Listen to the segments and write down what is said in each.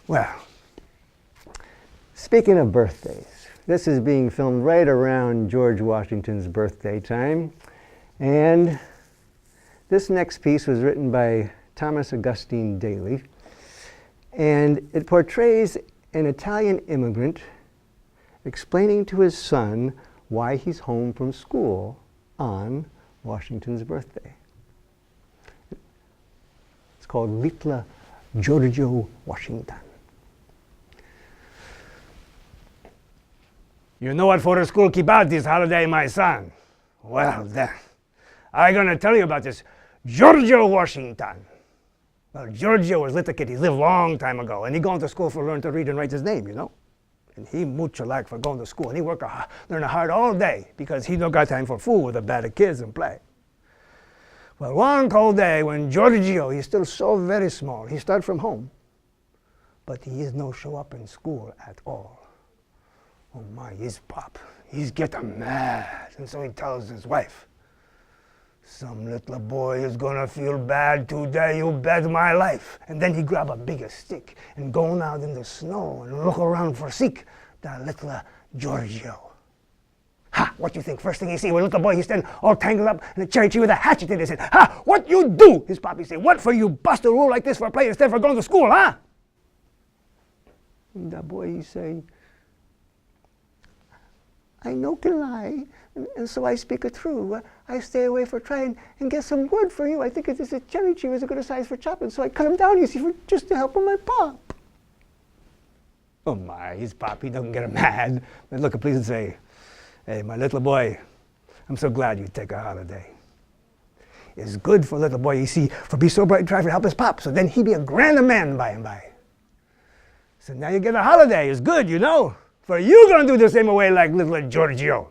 Well, speaking of birthdays, this is being filmed right around George Washington's birthday time. And this next piece was written by Thomas Augustine Daly. And it portrays an Italian immigrant explaining to his son why he's home from school on Washington's birthday. It's called Witla Georgia, Washington. You know what for the school keep out this holiday, my son? Well, then, I'm gonna tell you about this Georgia Washington. Well, Georgia was little kid. He lived long time ago, and he gone to school for learn to read and write his name, you know. And he much alike for going to school, and he learn hard all day because he don't got time for food with the bad kids and play. Well, one cold day when Giorgio, he's still so very small, he started from home, but he is no show up in school at all. Oh my, his pop, he's getting mad. And so he tells his wife, some little boy is gonna feel bad today, you bet my life. And then he grab a bigger stick and go out in the snow and look around for seek that little Giorgio. Ha, what you think? First thing he see, when little boy, he's standing all tangled up in a cherry tree with a hatchet in his head. Ha, what you do? His poppy say, what for you bust a rule like this for play instead for going to school, huh? And that boy, he say, I no can lie, and so I speak it true. I stay away for trying and get some wood for you. I think it is a cherry tree was a good size for chopping, so I cut him down, you see, for just to help my pop. Oh my, his pop, he doesn't get him mad. But look, please and say, hey, my little boy, I'm so glad you take a holiday. It's good for little boy, you see, for be so bright and try to help his pop, so then he be a grand man by and by. So now you get a holiday, it's good, you know. For you gonna do the same way like little Giorgio.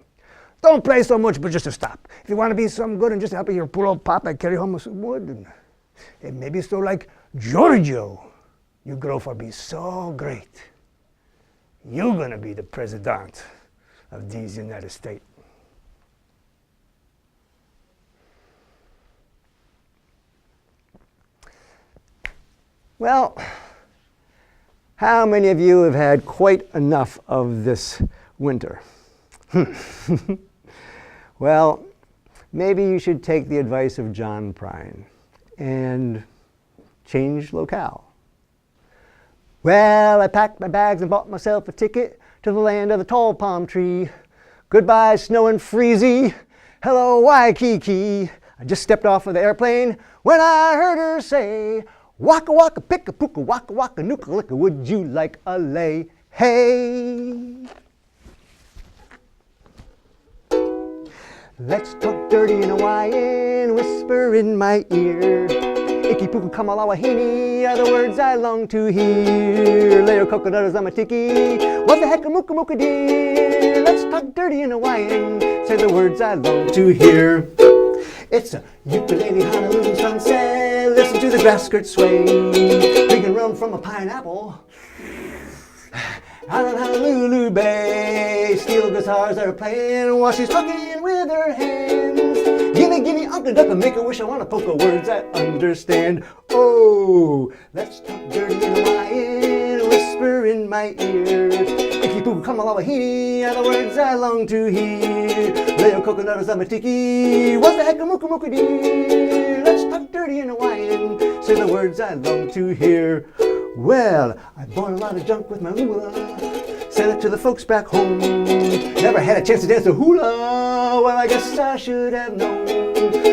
Don't play so much, but just to stop. If you want to be some good and just help your poor old pop, I carry home some wood. And maybe so like Giorgio, you grow for be so great. You're gonna be the president of these United States. Well, how many of you have had quite enough of this winter? Well, maybe you should take the advice of John Prine and change locale. Well, I packed my bags and bought myself a ticket to the land of the tall palm tree. Goodbye, snow and freezy. Hello, Waikiki. I just stepped off of the airplane when I heard her say, waka waka picka pooka waka waka nooka licka, would you like a lay? Hey! Let's talk dirty in Hawaiian, whisper in my ear. Iki puku kamalawahini are the words I long to hear. Leo coconut is on my tiki, what the heck a muka muka dear. Let's talk dirty in Hawaiian, say the words I long to hear. It's a ukulele Honolulu sunset, listen to the grass skirts sway. Drinking rum from a pineapple out on Honolulu Bay. Steel guitars are playing while she's talking with her hands. Gimme, gimme, uncle duck, make a wish, I wanna poke her words I understand. Oh, let's talk dirty in Hawaiian, whisper in my ear. Iki puku kamalawahini are the words I long to hear. Leo coconut is on my tiki, what the heck a muka muka dear. Let's talk dirty in Hawaiian, say the words I long to hear. Well, I bought a lot of junk with my hula, sent it to the folks back home. Never had a chance to dance the hula, well I guess I should have known.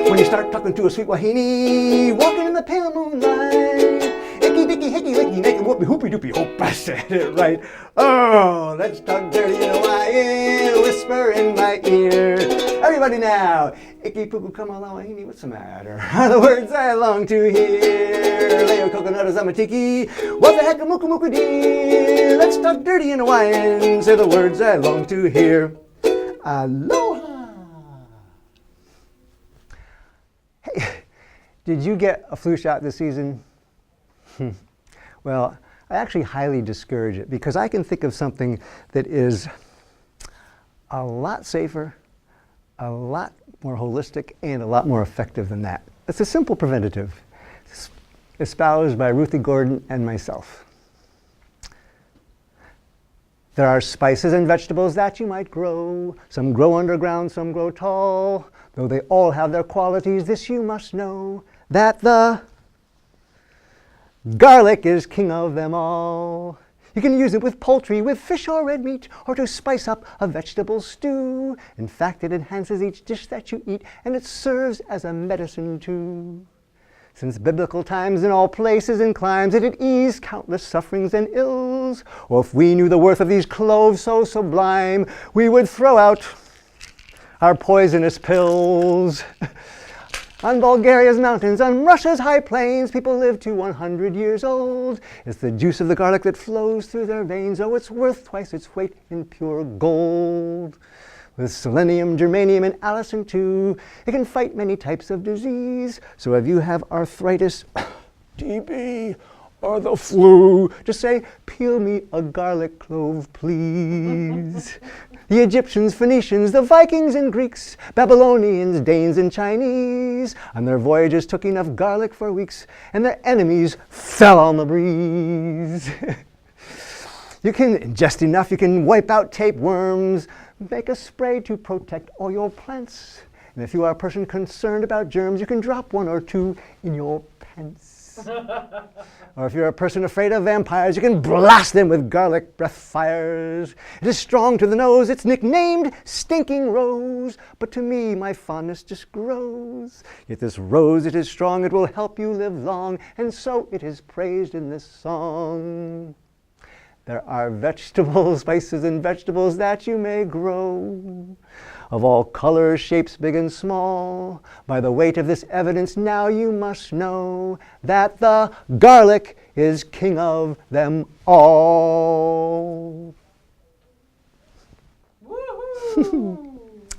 When you start talking to a sweet wahine, walking in the pale moonlight, icky dicky hickey licky make a whoopie hoopie doopie, hope I said it right. Oh, let's talk dirty in Hawaiian, whisper in my ear. Everybody now, icky puku kamalawahini, what's the matter? Are the words I long to hear. Leo coconut is on my tiki, what the heck a muka muka dear. Let's talk dirty in Hawaiian, say the words I long to hear. Aloha. Hey, did you get a flu shot this season? Well, I actually highly discourage it because I can think of something that is a lot safer, a lot more holistic, and a lot more effective than that. It's a simple preventative espoused by Ruthie Gordon and myself. There are spices and vegetables that you might grow. Some grow underground, some grow tall. Though they all have their qualities, this you must know, that the garlic is king of them all. You can use it with poultry, with fish or red meat, or to spice up a vegetable stew. In fact, it enhances each dish that you eat, and it serves as a medicine too. Since biblical times, in all places and climes, it had eased countless sufferings and ills. Or if we knew the worth of these cloves so sublime, we would throw out our poisonous pills. On Bulgaria's mountains, on Russia's high plains, people live to 100 years old. It's the juice of the garlic that flows through their veins. Oh, it's worth twice its weight in pure gold. With selenium, germanium, and allicin too, it can fight many types of disease. So if you have arthritis, TB, or the flu, just say, peel me a garlic clove, please. The Egyptians, Phoenicians, the Vikings and Greeks, Babylonians, Danes and Chinese, on their voyages took enough garlic for weeks, and their enemies fell on the breeze. You can ingest enough, you can wipe out tapeworms, make a spray to protect all your plants. And if you are a person concerned about germs, you can drop one or two in your pants. Or if you're a person afraid of vampires, you can blast them with garlic breath fires. It is strong to the nose, it's nicknamed Stinking Rose. But to me, my fondness just grows. Yet this rose, it is strong, it will help you live long, and so it is praised in this song. There are vegetables, spices and vegetables that you may grow, of all colors, shapes, big and small. By the weight of this evidence, now you must know that the garlic is king of them all.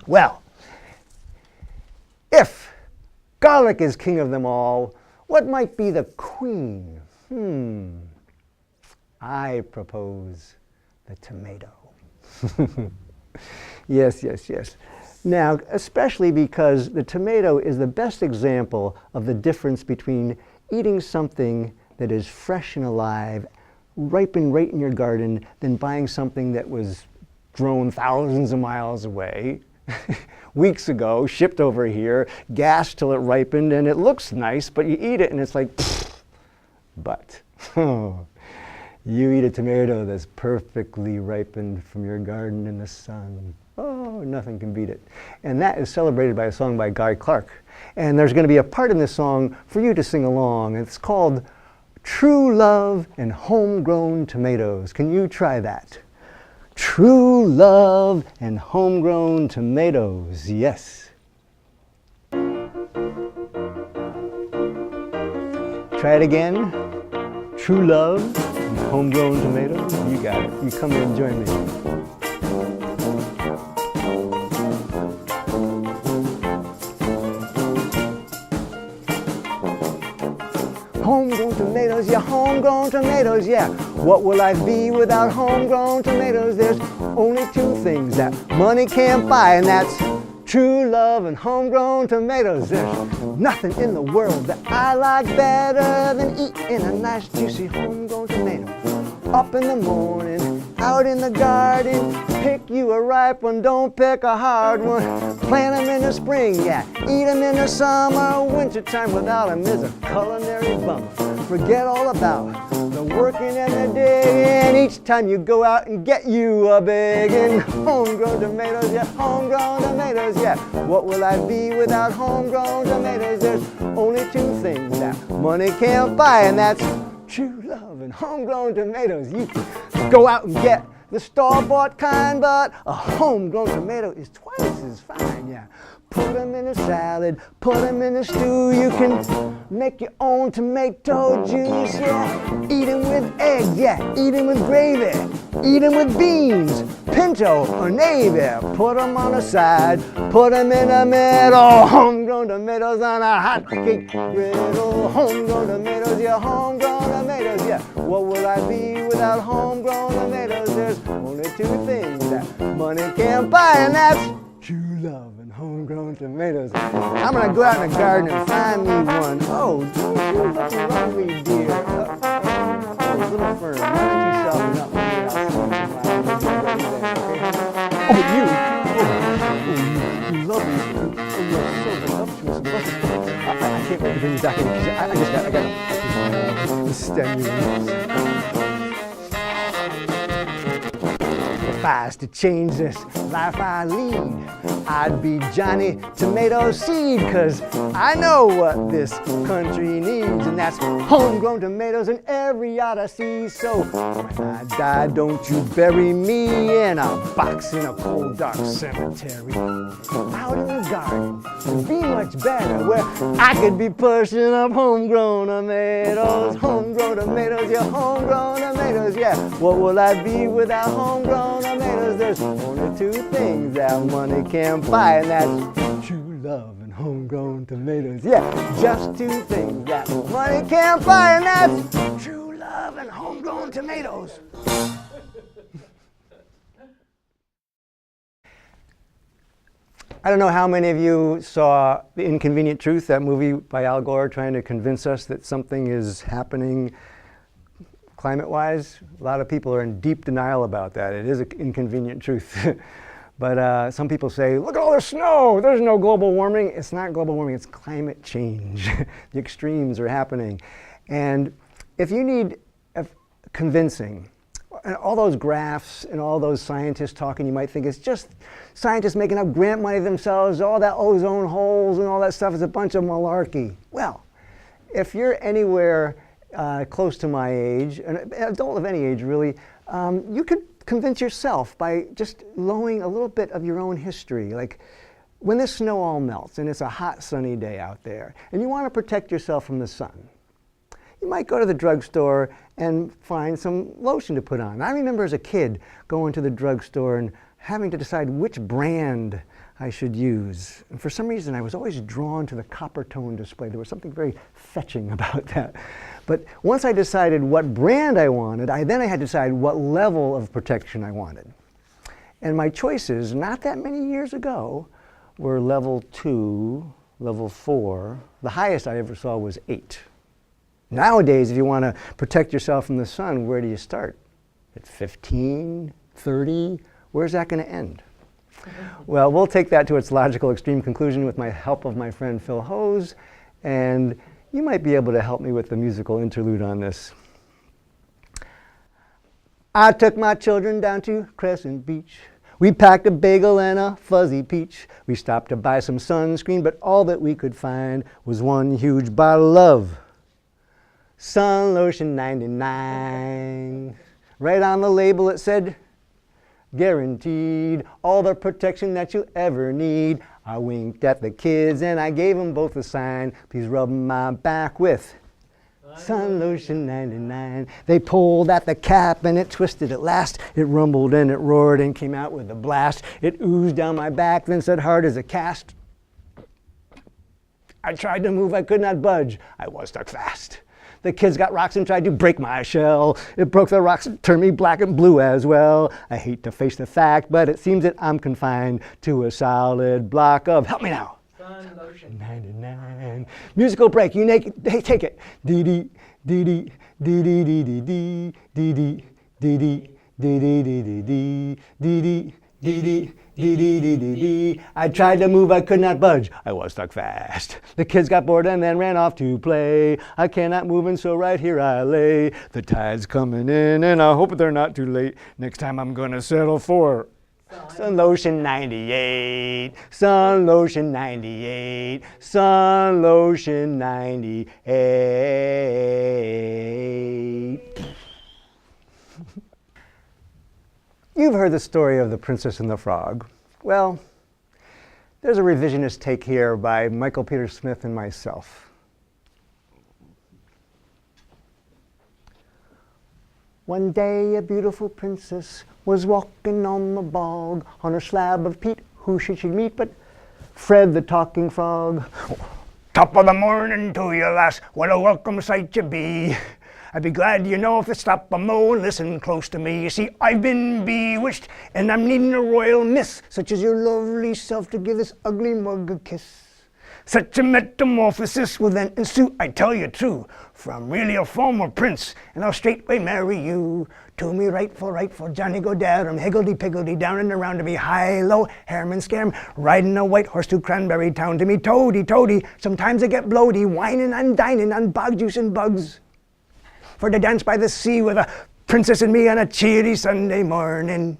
Well, if garlic is king of them all, what might be the queen? I propose the tomato. Yes, yes, yes. Now, especially because the tomato is the best example of the difference between eating something that is fresh and alive, ripened right in your garden, than buying something that was grown thousands of miles away, weeks ago, shipped over here, gassed till it ripened, and it looks nice, but you eat it and it's like, but. You eat a tomato that's perfectly ripened from your garden in the sun. Oh, nothing can beat it. And that is celebrated by a song by Guy Clark. And there's going to be a part in this song for you to sing along. It's called True Love and Homegrown Tomatoes. Can you try that? True love and homegrown tomatoes. Yes. Try it again. True love and homegrown tomatoes. You got it. You come and join me. Homegrown tomatoes, yeah, homegrown tomatoes, yeah. What will I be without homegrown tomatoes? There's only two things that money can't buy, and that's true love and homegrown tomatoes. There's nothing in the world that I like better than eating a nice juicy homegrown tomato. Up in the morning, out in the garden, pick you a ripe one, don't pick a hard one. Plant them in the spring, yeah, eat them in the summer. Wintertime without them is a culinary bummer. Forget all about the working and the digging. Each time you go out and get you a big and homegrown tomatoes, yeah, homegrown tomatoes, yeah. What will I be without homegrown tomatoes? There's only two things that money can't buy, and that's true love and homegrown tomatoes. You can go out and get the store-bought kind, but a homegrown tomato is twice as fine, yeah. Put them in a salad, put them in a stew. You can make your own tomato juice, yeah. Eat them with eggs, yeah. Eat them with gravy. Eat them with beans, pinto or navy. Put them on the side, put them in the middle. Homegrown tomatoes on a hot cake griddle. Homegrown tomatoes, yeah, homegrown tomatoes, yeah. What will I be without homegrown tomatoes? There's only two things that money can't buy, and that's true love and homegrown tomatoes. I'm gonna go out in the garden and find me one. Oh, you're looking lovely, dear. Oh, little fern, why don't you soften up? Maybe I'll smoke some bring you back in because I got to stimulate. If I was to change this life I lead, I'd be Johnny Tomato Seed, cause I know what this country needs, and that's homegrown tomatoes in every yard I see. So when I die, don't you bury me in a box in a cold dark cemetery. Out in the garden would be much better, where I could be pushing up homegrown tomatoes. Homegrown tomatoes, yeah, homegrown tomatoes, yeah. What will I be without homegrown tomatoes? There's only two things that money can't buy, and that's true love and homegrown tomatoes. Yeah, just two things that money can't buy, and that's true love and homegrown tomatoes. I don't know how many of you saw The Inconvenient Truth, that movie by Al Gore trying to convince us that something is happening climate-wise. A lot of people are in deep denial about that. It is an inconvenient truth. But some people say, look at all the snow, there's no global warming. It's not global warming, it's climate change. The extremes are happening. And if you need convincing, and all those graphs and all those scientists talking, you might think it's just scientists making up grant money themselves, all that ozone holes and all that stuff is a bunch of malarkey. Well, if you're anywhere close to my age, an adult of any age really, you could convince yourself by just knowing a little bit of your own history. Like when this snow all melts and it's a hot sunny day out there and you want to protect yourself from the sun, you might go to the drugstore and find some lotion to put on. I remember as a kid going to the drugstore and having to decide which brand I should use. And for some reason I was always drawn to the copper tone display. There was something very fetching about that. But once I decided what brand I wanted, then I had to decide what level of protection I wanted. And my choices, not that many years ago, were level 2, level 4. The highest I ever saw was 8. Nowadays, if you want to protect yourself from the sun, where do you start? At 15, 30? Where's that going to end? Well, we'll take that to its logical extreme conclusion with my help of my friend Phil Hose, and you might be able to help me with the musical interlude on this. I took my children down to Crescent Beach. We packed a bagel and a fuzzy peach. We stopped to buy some sunscreen, but all that we could find was one huge bottle of Sun Lotion 99. Right on the label it said, guaranteed all the protection that you'll ever need. I winked at the kids and I gave them both a sign. Please rub my back with Sun Lotion 99. They pulled at the cap and it twisted at last. It rumbled and it roared and came out with a blast. It oozed down my back, then said hard as a cast. I tried to move, I could not budge. I was stuck fast. The kids got rocks and tried to break my shell. It broke the rocks and turned me black and blue as well. I hate to face the fact, but it seems that I'm confined to a solid block of, help me now, Sun Lotion 99. Musical break, you take it. Dee-dee, dee-dee, dee-dee, dee-dee, dee-dee, dee-dee, dee-dee, dee-dee, dee-dee, dee-dee. Dee-dee-dee-dee-dee. I tried to move, I could not budge. I was stuck fast. The kids got bored and then ran off to play. I cannot move and so right here I lay. The tide's coming in and I hope they're not too late. Next time I'm gonna settle for Sun Lotion 98. Sun Lotion 98. Sun Lotion 98. You've heard the story of the Princess and the Frog. Well, there's a revisionist take here by Michael Peter Smith and myself. One day a beautiful princess was walking on the bog. On her slab of peat, who should she meet but Fred the talking frog. Top of the morning to you, lass, what a welcome sight you be. I'd be glad, you know, if you stop a mo and listen close to me. You see, I've been bewitched, and I'm needing a royal miss, such as your lovely self, to give this ugly mug a kiss. Such a metamorphosis will then ensue, I tell you true, from really a former prince, and I'll straightway marry you. To me rightful, Johnny go down, higgledy-piggledy, down and around to me, high-low, harum scarum, riding a white horse to Cranberry Town, to me toady, sometimes I get bloaty, whining and dining on bog juice and bugs, for to dance by the sea with a princess and me on a cheery Sunday morning.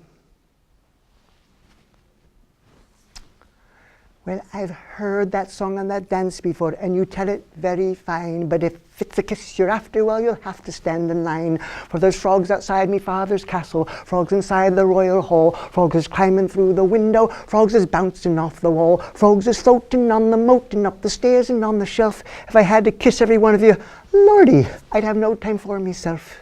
Well, I've heard that song and that dance before, and you tell it very fine. But if it's a kiss you're after, well, you'll have to stand in line. For there's frogs outside me father's castle, frogs inside the royal hall, frogs is climbing through the window, frogs is bouncing off the wall, frogs is floating on the moat and up the stairs and on the shelf. If I had to kiss every one of you, Lordy, I'd have no time for myself.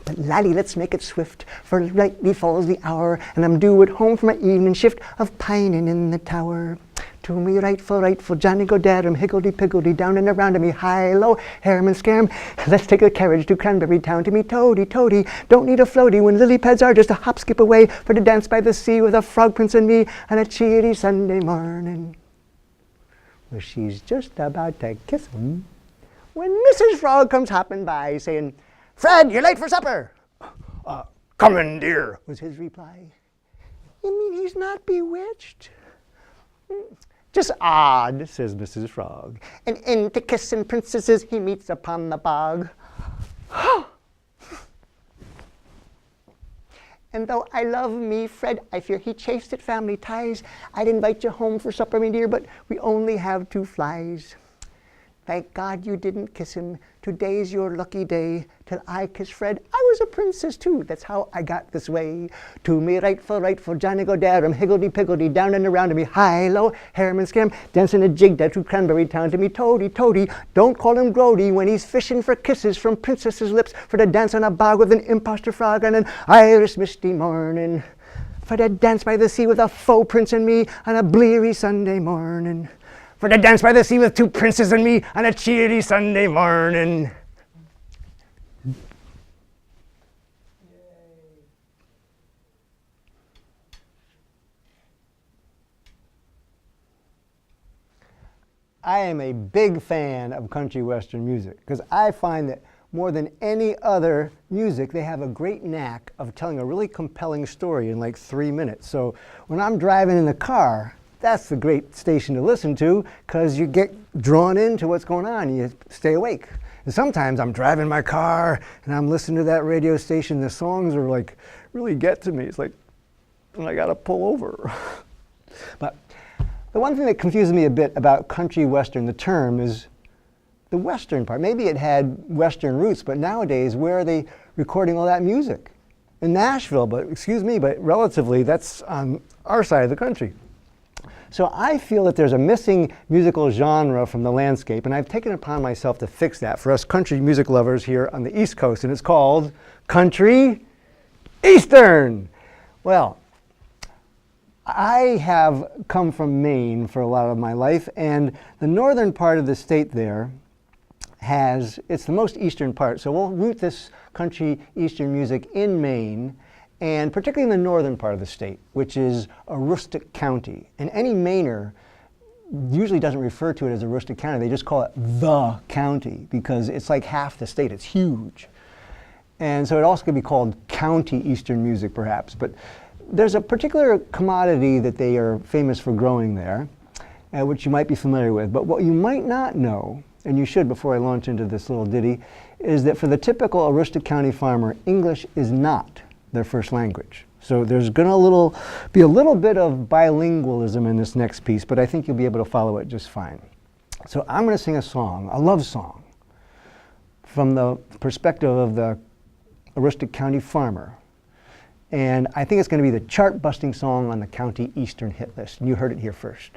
But laddie, let's make it swift, for rightly falls the hour, and I'm due at home for my evening shift of pining in the tower. To me rightful, Johnny go darum, higgledy-piggledy, down and around to me, high-low, harum and scarum. Let's take a carriage to Cranberry Town, to me toady, don't need a floaty when lily pads are just a hop skip away, for to dance by the sea with a frog prince and me on a cheery Sunday morning. Well, she's just about to kiss him when Mrs. Frog comes hopping by, saying, "Fred, you're late for supper." Coming, dear, was his reply. You mean he's not bewitched? Just odd, says Mrs. Frog. And into kissing princesses he meets upon the bog. And though I love me, Fred, I fear he chafes at family ties. I'd invite you home for supper, me dear, but we only have 2 flies. Thank God you didn't kiss him. Today's your lucky day. Till I kiss Fred, I was a princess too. That's how I got this way. To me rightful, Johnny go darum, higgledy-piggledy, down and around to me, high-low, harum and scarum, dancing a jig down to Cranberry Town to me toady, don't call him grody when he's fishing for kisses from princesses' lips, for to dance on a bog with an impostor frog on an Irish misty morning, for to dance by the sea with a faux prince and me on a bleary Sunday morning, for to dance by the sea with 2 princes and me on a cheery Sunday morning. I am a big fan of country western music because I find that more than any other music, they have a great knack of telling a really compelling story in like 3 minutes. So when I'm driving in the car, that's the great station to listen to because you get drawn into what's going on. You stay awake. And sometimes I'm driving my car and I'm listening to that radio station. The songs are like really get to me. It's like, I got to pull over. But the one thing that confuses me a bit about country western, the term, is the western part. Maybe it had western roots, but nowadays, where are they recording all that music? In Nashville, but excuse me, but relatively, that's on our side of the country. So I feel that there's a missing musical genre from the landscape, and I've taken it upon myself to fix that for us country music lovers here on the East Coast, and it's called Country Eastern. Well, I have come from Maine for a lot of my life, and the northern part of the state there it's the most eastern part, so we'll root this country eastern music in Maine, and particularly in the northern part of the state, which is Aroostook County. And any Mainer usually doesn't refer to it as Aroostook County, they just call it the county because it's like half the state, it's huge. And so it also could be called county eastern music perhaps, but there's a particular commodity that they are famous for growing there, which you might be familiar with. But what you might not know, and you should before I launch into this little ditty, is that for the typical Aroostook County farmer, English is not their first language. So there's going to be a little bit of bilingualism in this next piece, but I think you'll be able to follow it just fine. So I'm going to sing a song, a love song, from the perspective of the Aroostook County farmer. And I think it's going to be the chart-busting song on the County Eastern hit list. And you heard it here first.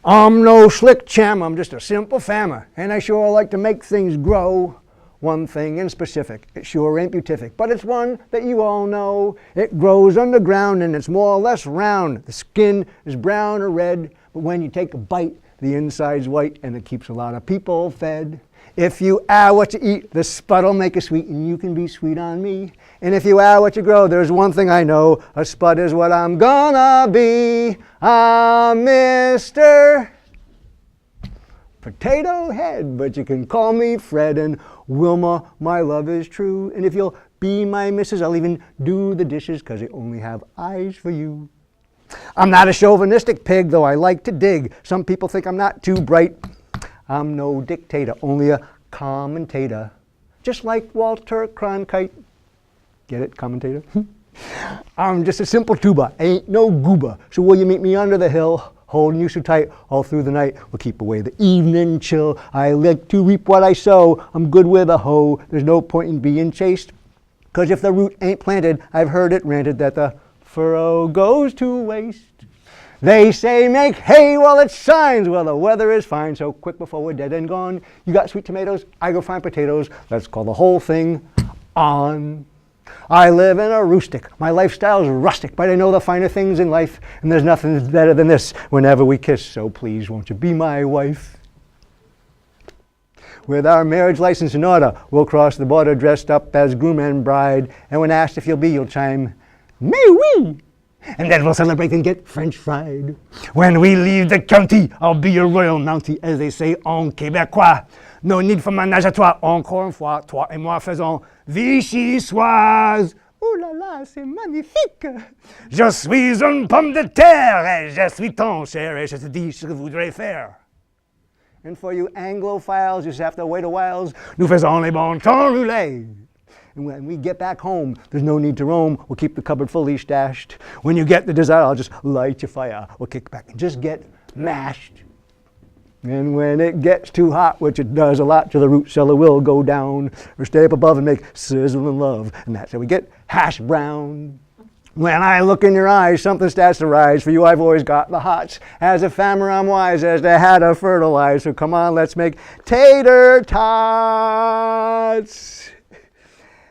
I'm no slick cham, I'm just a simple farmer, and I sure like to make things grow. One thing in specific, it sure ain't beautific, but it's one that you all know. It grows underground and it's more or less round. The skin is brown or red, but when you take a bite, the inside's white and it keeps a lot of people fed. If you are what you eat, the spud'll make you sweet, and you can be sweet on me. And if you are what you grow, there's one thing I know, a spud is what I'm gonna be. I'm Mr. Potato Head, but you can call me Fred, and Wilma, my love is true. And if you'll be my missus, I'll even do the dishes, 'cause I only have eyes for you. I'm not a chauvinistic pig, though I like to dig. Some people think I'm not too bright. I'm no dictator, only a commentator. Just like Walter Cronkite. Get it, commentator? I'm just a simple tuba, ain't no gooba. So will you meet me under the hill, holding you so tight all through the night? We'll keep away the evening chill. I like to reap what I sow. I'm good with a hoe. There's no point in being chased. 'Cause if the root ain't planted, I've heard it ranted that the furrow goes to waste. They say make hay while it shines. Well, the weather is fine, so quick before we're dead and gone. You got sweet tomatoes, I go find potatoes. Let's call the whole thing on. I live in a rustic. My lifestyle's rustic, but I know the finer things in life, and there's nothing better than this whenever we kiss. So please, won't you be my wife? With our marriage license in order, we'll cross the border dressed up as groom and bride. And when asked if you'll be, you'll chime, "Mais oui!" And then we'll celebrate and get French fried. When we leave the county, I'll be your royal mountie, as they say en québécois. No need for ménage à toi. Encore une fois, toi et moi faisons Vichysoise. Oh là là, c'est magnifique. Je suis une pomme de terre, et je suis ton cher, et je te dis ce que je voudrais faire. And for you Anglophiles, you just have to wait a while. Nous faisons les bons temps roulés. And when we get back home, there's no need to roam. We'll keep the cupboard fully stashed. When you get the desire, I'll just light your fire. We'll kick back and just get mashed. And when it gets too hot, which it does a lot, till the root cellar will go down, or stay up above and make sizzling love. And that's how we get hash brown. When I look in your eyes, something starts to rise. For you, I've always got the hots. As a farmer, I'm wise as to how to fertilize. So come on, let's make tater tots.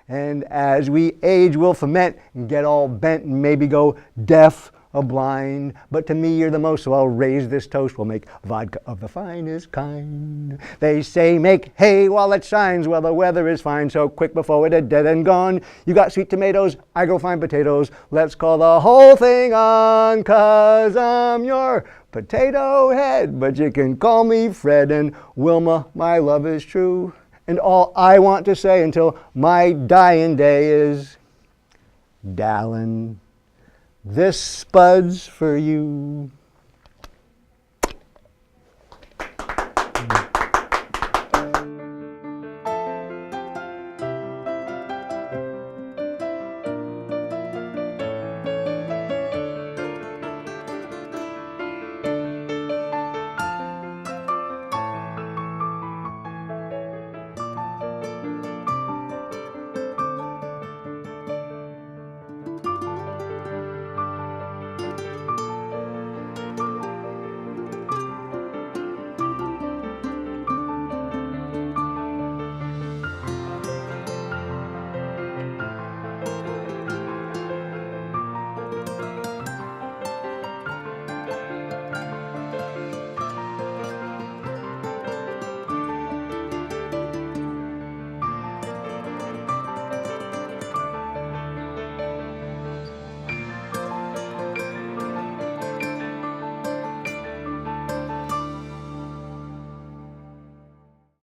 And as we age, we'll ferment and get all bent and maybe go deaf or blind. But to me, you're the most, so I'll raise this toast. We'll make vodka of the finest kind. They say make hay while it shines. Well, the weather is fine, so quick before we're dead and gone. You got sweet tomatoes, I go find potatoes. Let's call the whole thing on, 'cause I'm your potato head. But you can call me Fred, and Wilma, my love is true. And all I want to say until my dying day is, darling, this spud's for you.